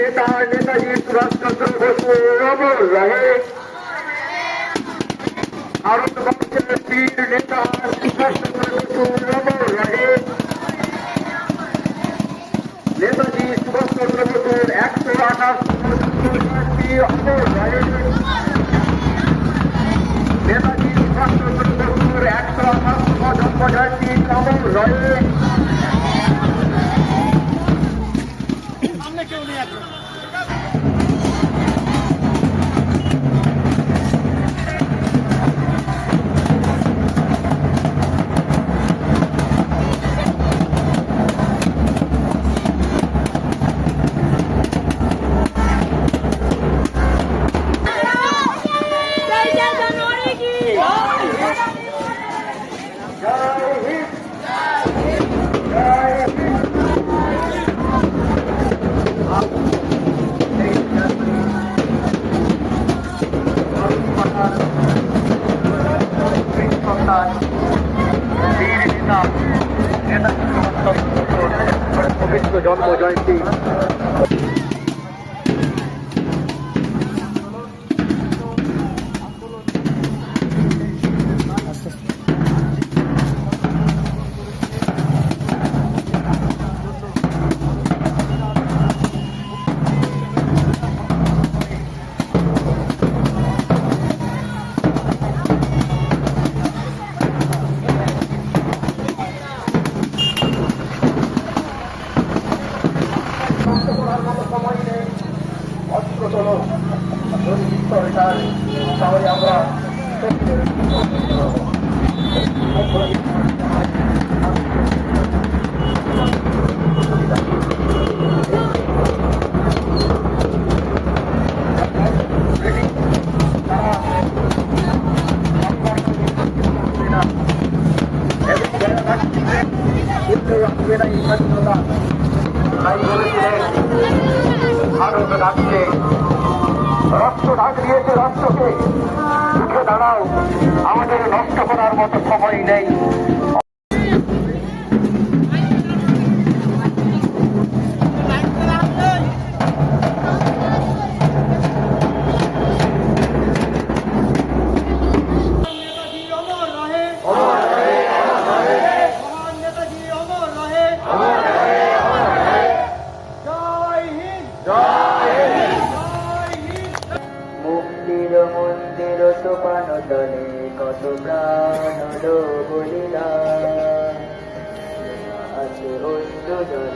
नेता नेताजी सुभाष चंद्र बोस अमर रहे। भारतवर्षের वीर नेता सुभाष चंद्र बोस अमर रहे। नेताजी सुभाष चंद्र बोस 128 अमर रहे। नेताजी सुभाष चंद्र बोस 128 जन्मजयंती अमर रहे। পবিত্র জন্ম জয়ন্তী তাহলে আমরা ভারত রাজ্যে রক্ত ডাক দিয়েছে রাষ্ট্রকে, উঠে দাঁড়াও, আমাদের নষ্ট করার মতো সময় নেই। মন্দির সোপান তলে কত প্রাণ বলিলা আছে অশ্রু জলে।